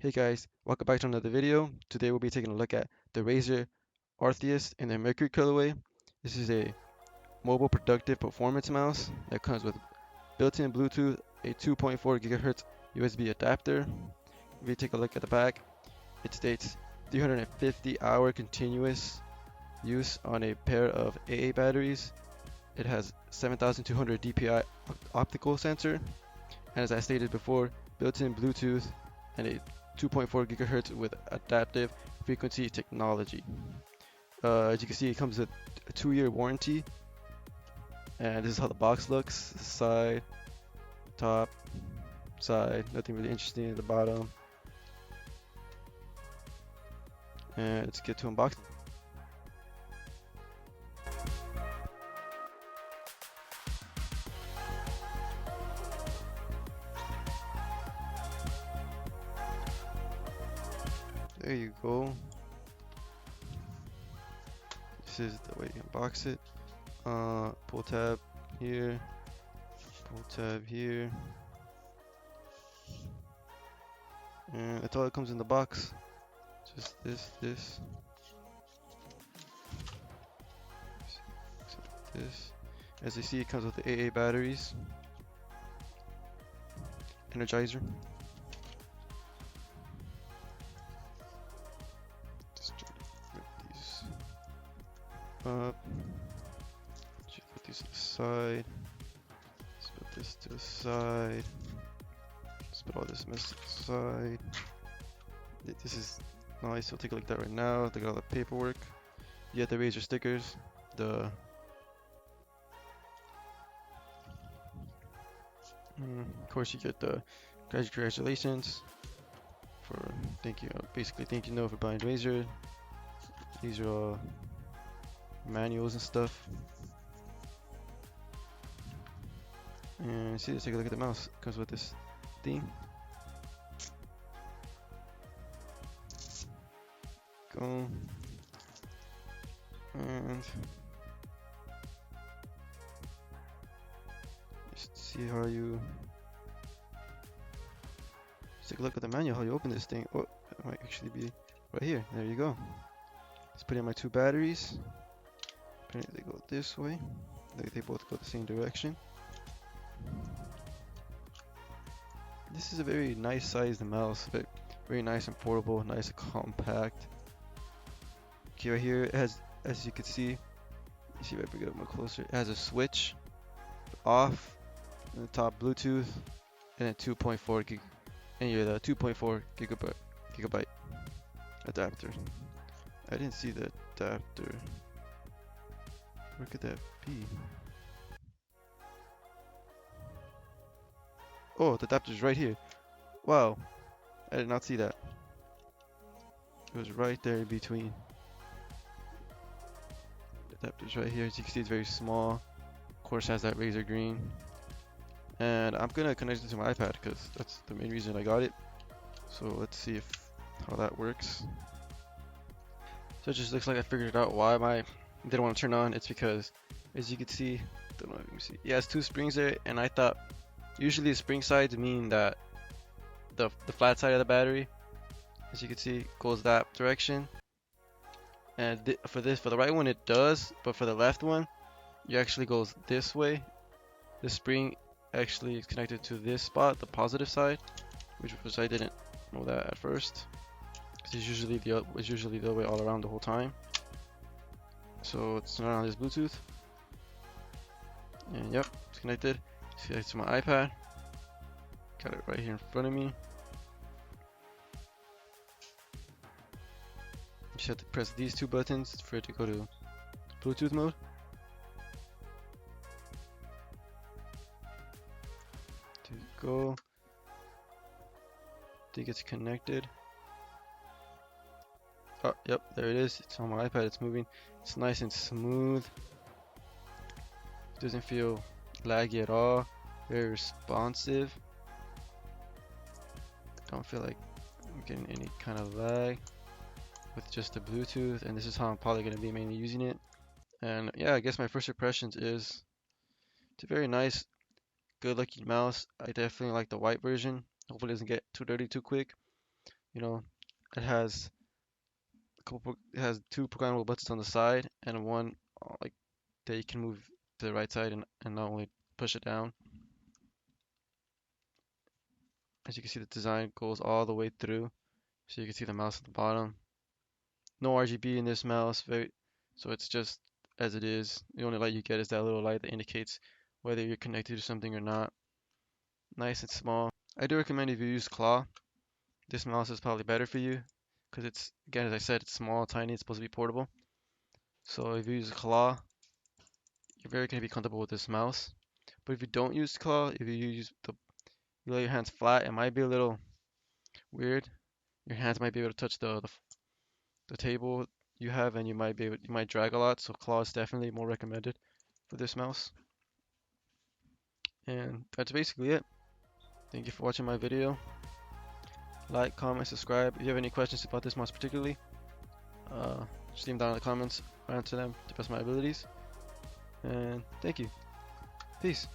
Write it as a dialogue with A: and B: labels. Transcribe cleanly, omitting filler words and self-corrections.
A: Hey guys, welcome back to another video. Today we'll be taking a look at the Razer Atheris in the Mercury colorway. This is a mobile productive performance mouse that comes with built-in Bluetooth, a 2.4 GHz USB adapter. If you take a look at the back, it states 350-hour continuous use on a pair of Aaa batteries. It has 7200 dpi optical sensor, and as I stated before, built-in Bluetooth and a 2.4 GHz with adaptive frequency technology. As you can see, it comes with a 2-year warranty, and this is how the box looks: side, top, side. Nothing really interesting at the bottom. And let's get to unboxing. There you go. This is the way you unbox it. Pull tab here, pull tab here, and that's all that comes in the box. Just this, this. As you see, it comes with the Aaa batteries, energizer. Just try to rip these up. Just put these to the side. Let's put this to the side. Let's put all this mess to the side. This is nice. So take a look at that right now. Look at all the paperwork. You get the Razer stickers. Of course, you get the congratulations for basically thank you for buying Razer. These are all manuals and stuff. And see, let's take a look at the mouse. It comes with this thing. Go. And just see how you take a look at the manual, how you open this thing. Oh, it might actually be right here. There you go. Let's put in my 2 batteries. Apparently they go this way. They both go the same direction. This is a very nice sized mouse, but very nice and portable, nice and compact. Okay, right here it has, as you can see, if I bring it up more closer, it has a switch, off, and the top Bluetooth, and then 2.4 gig, and the 2.4 gigabyte adapter. I didn't see the adapter. Where could that be? Oh, the adapter's right here. Wow, I did not see that. It was right there in between. The adapter's right here. As you can see, it's very small. Of course, has that Razer green. And I'm gonna connect it to my iPad because that's the main reason I got it. So let's see how that works. So it just looks like I figured it out why I didn't want to turn on. It's because, as you can see, don't know if you can see. Yeah, it's 2 springs there, and I thought usually the spring sides mean that the flat side of the battery, as you can see, goes that direction. And for the right one it does, but for the left one, it actually goes this way. The spring actually is connected to this spot, the positive side, which I didn't know that at first. It's usually the other way all around the whole time. So let's turn on this Bluetooth. And yep, it's connected. See, it's my iPad. Got it right here in front of me. Just have to press these 2 buttons for it to go to Bluetooth mode. To go. I think it's connected. Oh, yep, there it is. It's on my iPad. It's moving. It's nice and smooth. Doesn't feel laggy at all. Very responsive. Don't feel like I'm getting any kind of lag with just the Bluetooth, and this is how I'm probably going to be mainly using it. And yeah, I guess my first impressions is it's a very nice, good looking mouse. I definitely like the white version. Hopefully it doesn't get too dirty too quick. You know, it has it has two programmable buttons on the side and one like that you can move to the right side and not only push it down. As you can see, the design goes all the way through, so you can see the mouse at the bottom. No RGB in this mouse, so it's just as it is. The only light you get is that little light that indicates whether you're connected to something or not. Nice and small. I do recommend if you use claw, this mouse is probably better for you because it's, again, as I said, it's small, tiny, it's supposed to be portable. So if you use a claw, you're very going to be comfortable with this mouse. But if you don't use claw, if you lay your hands flat, it might be a little weird. Your hands might be able to touch the table you have, and you might drag a lot. So claw is definitely more recommended for this mouse. And that's basically it. Thank you for watching my video. Like, comment, subscribe. If you have any questions about this mouse particularly, just leave them down in the comments. I'll answer them to the best of my abilities. And thank you. Peace.